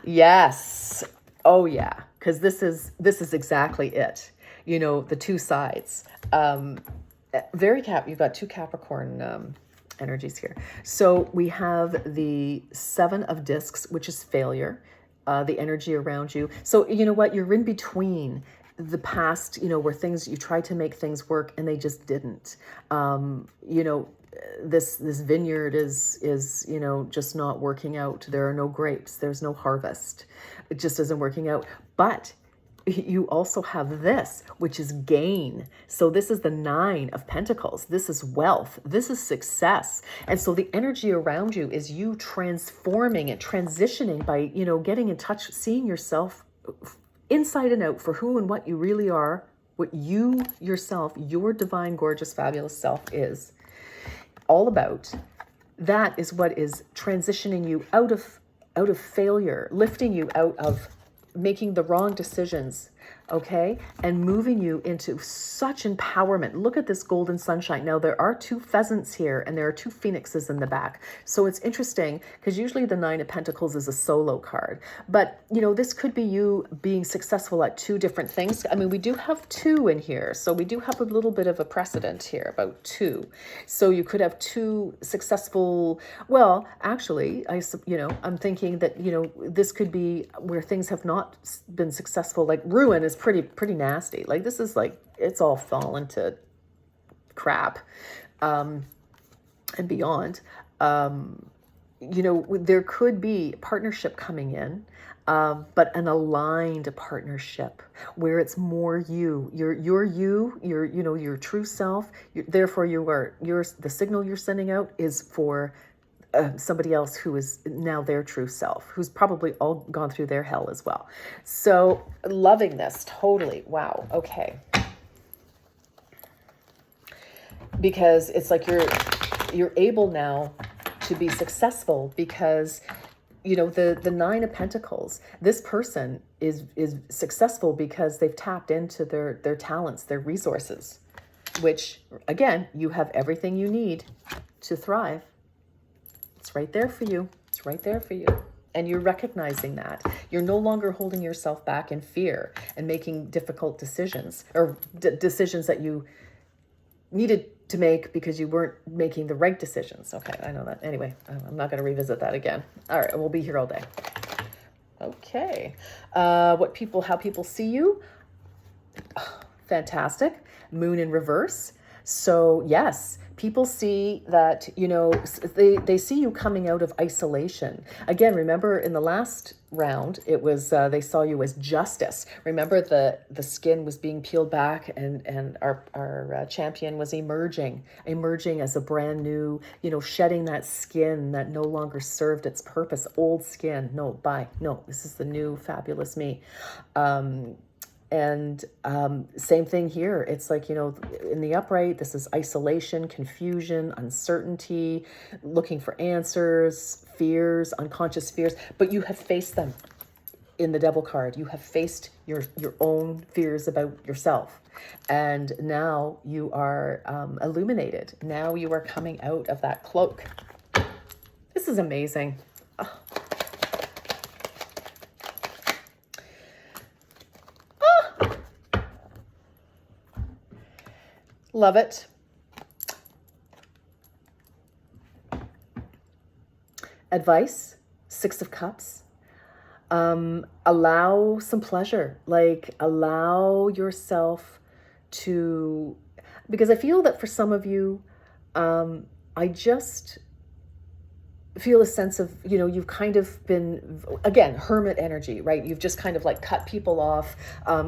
Yes. Oh, yeah. Because this is exactly it. The two sides. You've got two Capricorn energies here. So we have the Seven of Discs, which is failure. The energy around you. So you know what? You're in between the past, where you tried to make things work and they just didn't. This vineyard is just not working out. There are no grapes. There's no harvest. It just isn't working out. But you also have this, which is gain. So this is the Nine of Pentacles. This is wealth. This is success. And so the energy around you is you transforming and transitioning by, getting in touch, seeing yourself inside and out for who and what you really are, what you yourself, your divine, gorgeous, fabulous self is all about. That is what is transitioning you out of failure, lifting you out of making the wrong decisions, okay? And moving you into such empowerment. Look at this golden sunshine. Now, there are two pheasants here and there are two phoenixes in the back. So it's interesting because usually the Nine of Pentacles is a solo card. But, this could be you being successful at two different things. I mean, we do have two in here. So we do have a little bit of a precedent here about two. So you could have two successful, well, actually, I'm thinking that, this could be where things have not been successful. Like ruin is pretty nasty. Like this is like, it's all fallen to crap, and beyond. There could be partnership coming in, but an aligned partnership where it's more your true self. Therefore the signal you're sending out is for somebody else who is now their true self, who's probably all gone through their hell as well. So loving this, totally. Wow. Okay. Because it's like you're able now to be successful because, the Nine of Pentacles, this person is successful because they've tapped into their talents, their resources, which again, you have everything you need to thrive. It's right there for you. It's right there for you. And you're recognizing that. You're no longer holding yourself back in fear and making difficult decisions or decisions that you needed to make because you weren't making the right decisions. Okay, I know that. Anyway, I'm not going to revisit that again. All right, we'll be here all day. Okay. How people see you. Fantastic. Moon in reverse. So yes, people see that, they see you coming out of isolation. Again, remember in the last round, it was, they saw you as justice. Remember the skin was being peeled back and our champion was emerging as a brand new, shedding that skin that no longer served its purpose, old skin. No, this is the new fabulous me. And same thing here. It's like, in the upright, this is isolation, confusion, uncertainty, looking for answers, fears, unconscious fears, but you have faced them in the devil card. You have faced your own fears about yourself. And now you are illuminated. Now you are coming out of that cloak. This is amazing. Oh. Love it. Advice, 6 of Cups. Allow some pleasure, like allow yourself to, because I feel that for some of you, I just feel a sense of, you've kind of been, again, hermit energy, right? You've just kind of like cut people off.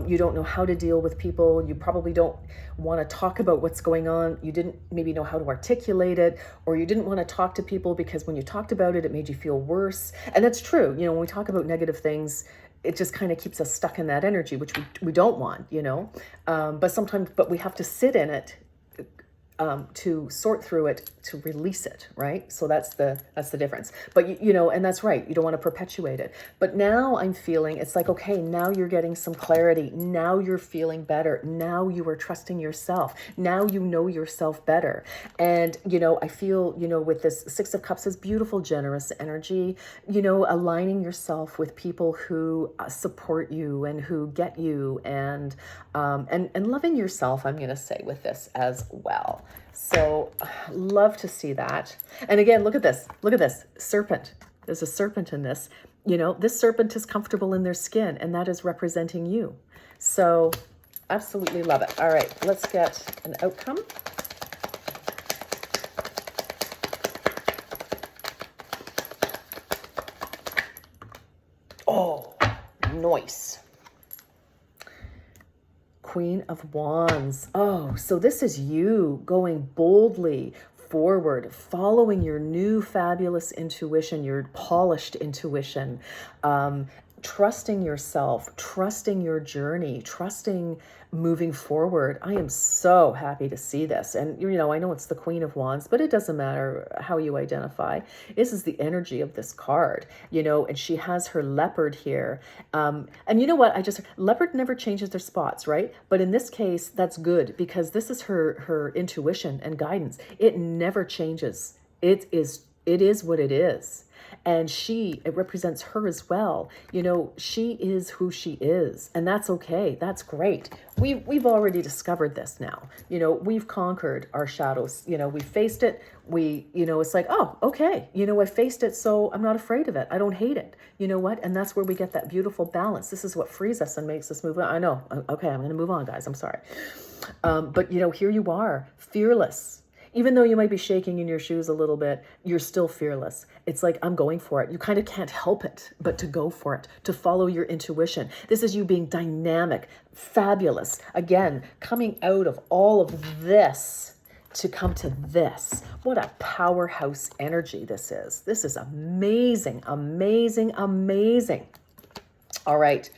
You don't know how to deal with people. You probably don't want to talk about what's going on. You didn't maybe know how to articulate it, or you didn't want to talk to people because when you talked about it, it made you feel worse. And that's true. When we talk about negative things, it just kind of keeps us stuck in that energy, which we don't want, but we have to sit in it to sort through it, to release it, right? So that's the difference. But and that's right. You don't want to perpetuate it. But now I'm feeling it's like, okay, now you're getting some clarity. Now you're feeling better. Now you are trusting yourself. Now you know yourself better. And I feel with this 6 of Cups is beautiful, generous energy. Aligning yourself with people who support you and who get you, and loving yourself. I'm going to say with this as well. So love to see that. And again, look at this serpent. There's a serpent in this. This serpent is comfortable in their skin, and that is representing you. So absolutely love it. All right, let's get an outcome. Oh, nice. Queen of Wands. Oh, so this is you going boldly forward, following your new fabulous intuition, your polished intuition, trusting yourself, trusting your journey, trusting moving forward. I am so happy to see this. And, I know it's the Queen of Wands, but it doesn't matter how you identify. This is the energy of this card, and she has her leopard here. And you know what? Leopard never changes their spots, right? But in this case, that's good because this is her intuition and guidance. It never changes. It is what it is. And it represents her as well. She is who she is, and that's okay. That's great. We've already discovered this now. We've conquered our shadows. We faced it. It's like, oh, okay. I faced it, so I'm not afraid of it. I don't hate it. You know what? And that's where we get that beautiful balance. This is what frees us and makes us move on. I know. Okay, I'm going to move on, guys. I'm sorry. But here you are, fearless. Even though you might be shaking in your shoes a little bit, you're still fearless. It's like, I'm going for it. You kind of can't help it, but to go for it, to follow your intuition. This is you being dynamic, fabulous. Again, coming out of all of this to come to this. What a powerhouse energy this is. This is amazing, amazing, amazing. All right.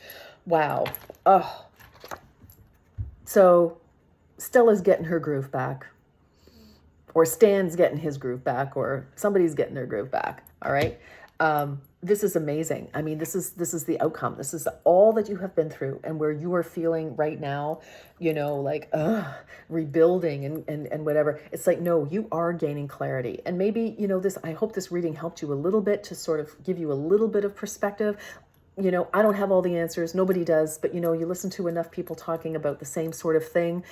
Wow. Oh. So Stella's getting her groove back. Or Stan's getting his groove back, or somebody's getting their groove back. All right. This is amazing. I mean, this is the outcome. This is all that you have been through, and where you are feeling right now, like rebuilding and whatever. It's like, no, you are gaining clarity. And maybe, I hope this reading helped you a little bit to sort of give you a little bit of perspective. I don't have all the answers. Nobody does. But, you listen to enough people talking about the same sort of thing,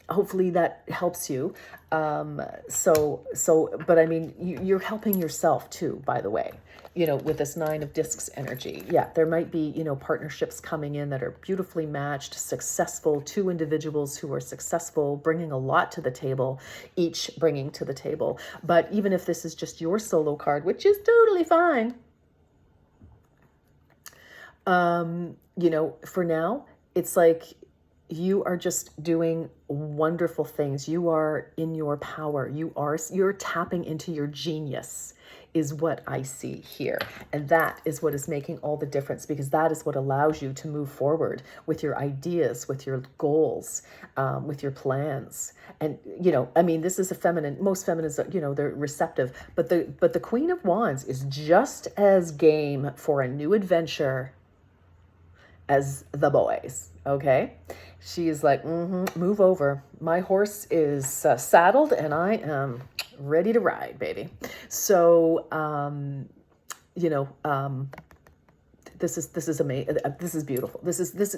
hopefully that helps you. But I mean, you're helping yourself too, by the way, with this 9 of Discs energy. Yeah, there might be, partnerships coming in that are beautifully matched, successful, 2 individuals who are successful, bringing a lot to the table, each bringing to the table. But even if this is just your solo card, which is totally fine, for now, it's like you are just doing wonderful things. You are in your power. You're tapping into your genius is what I see here. And that is what is making all the difference, because that is what allows you to move forward with your ideas, with your goals, with your plans. And, I mean, this is most feminines, they're receptive, but the Queen of Wands is just as game for a new adventure as the boys. Okay. She is like, move over. My horse is saddled and I am ready to ride, baby. So, this is amazing. This is beautiful.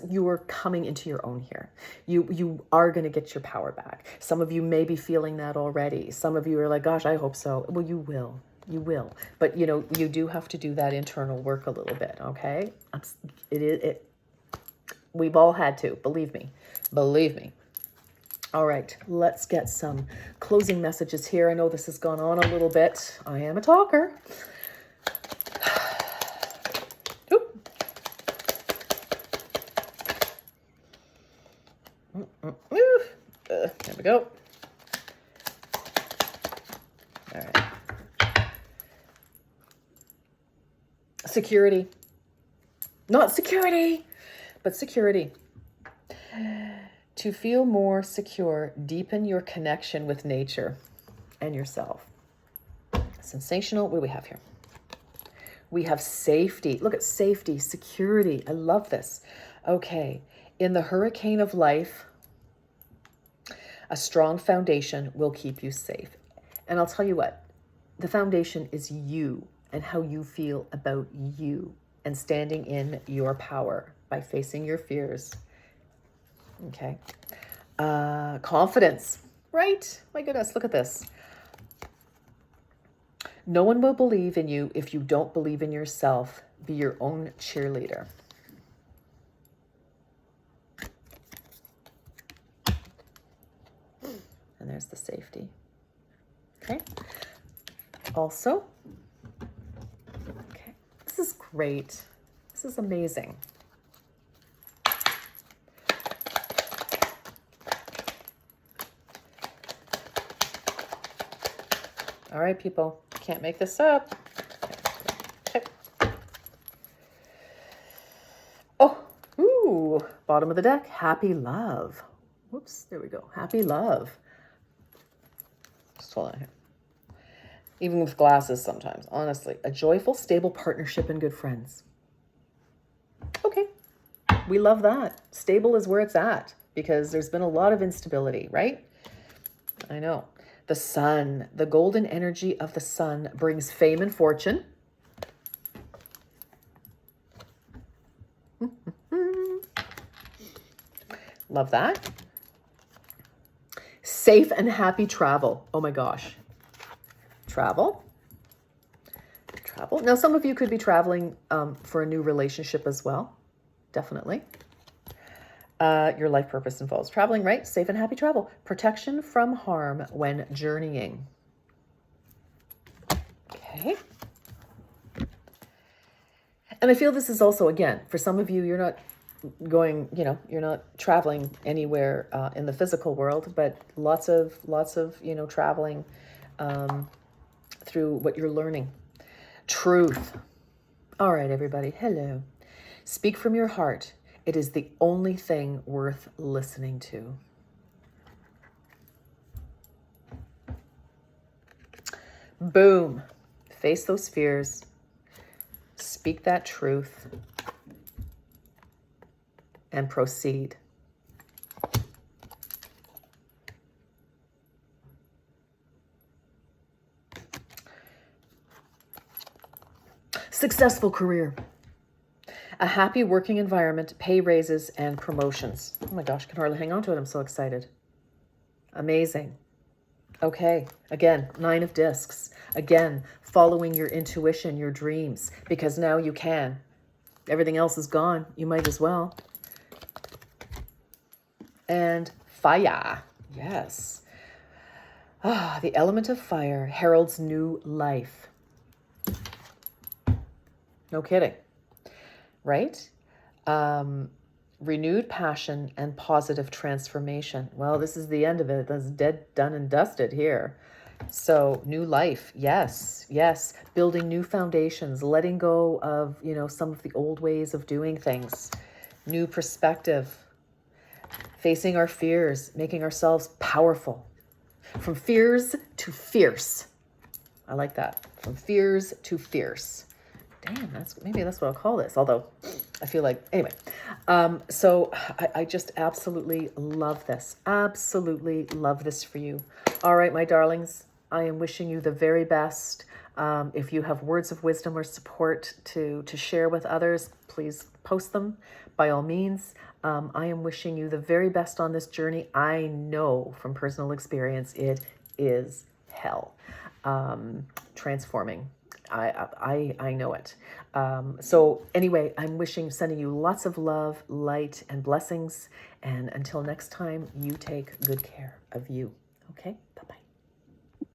You are coming into your own here. You are going to get your power back. Some of you may be feeling that already. Some of you are like, gosh, I hope so. Well, you will. You will. But, you do have to do that internal work a little bit. Okay. We've all had to, believe me. All right, let's get some closing messages here. I know this has gone on a little bit. I am a talker. There we go. All right. Security. Not security, but security. To feel more secure, deepen your connection with nature and yourself. Sensational. What do we have here? We have safety. Look at safety, security. I love this. Okay. In the hurricane of life, a strong foundation will keep you safe. And I'll tell you what, the foundation is you and how you feel about you and standing in your power by facing your fears. Okay. Confidence, right? My goodness, look at this. No one will believe in you if you don't believe in yourself. Be your own cheerleader. And there's the safety. Okay. Also, okay, this is great. This is amazing. All right, people, can't make this up. Okay. Oh, ooh, bottom of the deck, happy love. Whoops, there we go. Happy love. Just hold on here. Even with glasses sometimes, honestly. A joyful, stable partnership and good friends. Okay, we love that. Stable is where it's at because there's been a lot of instability, right? I know. The sun, the golden energy of the sun brings fame and fortune. Love that. Safe and happy travel. Oh my gosh. Travel. Now, some of you could be traveling for a new relationship as well. Definitely. Your life purpose involves traveling, right? Safe and happy travel. Protection from harm when journeying. Okay. And I feel this is also, again, for some of you, you're not going, you're not traveling anywhere in the physical world, but lots of, traveling through what you're learning. Truth. All right, everybody. Hello. Speak from your heart. It is the only thing worth listening to. Boom. Face those fears. Speak that truth. And proceed. Successful career. A happy working environment, pay raises, and promotions. Oh my gosh, I can hardly hang on to it. I'm so excited. Amazing. Okay, again, 9 of discs. Again, following your intuition, your dreams, because now you can. Everything else is gone. You might as well. And fire. Yes. Ah, the element of fire heralds new life. No kidding. Right? Renewed passion and positive transformation. Well, this is the end of it. That's dead, done, and dusted here. So new life. Yes, yes. Building new foundations, letting go of, some of the old ways of doing things. New perspective. Facing our fears, making ourselves powerful. From fears to fierce. I like that. From fears to fierce. Damn, maybe that's what I'll call this. Although I feel like, anyway. So I just absolutely love this. Absolutely love this for you. All right, my darlings, I am wishing you the very best. If you have words of wisdom or support to share with others, please post them by all means. I am wishing you the very best on this journey. I know from personal experience it is hell. Transforming. I know it. So anyway, I'm sending you lots of love, light, and blessings. And until next time, you take good care of you. Okay? Bye-bye.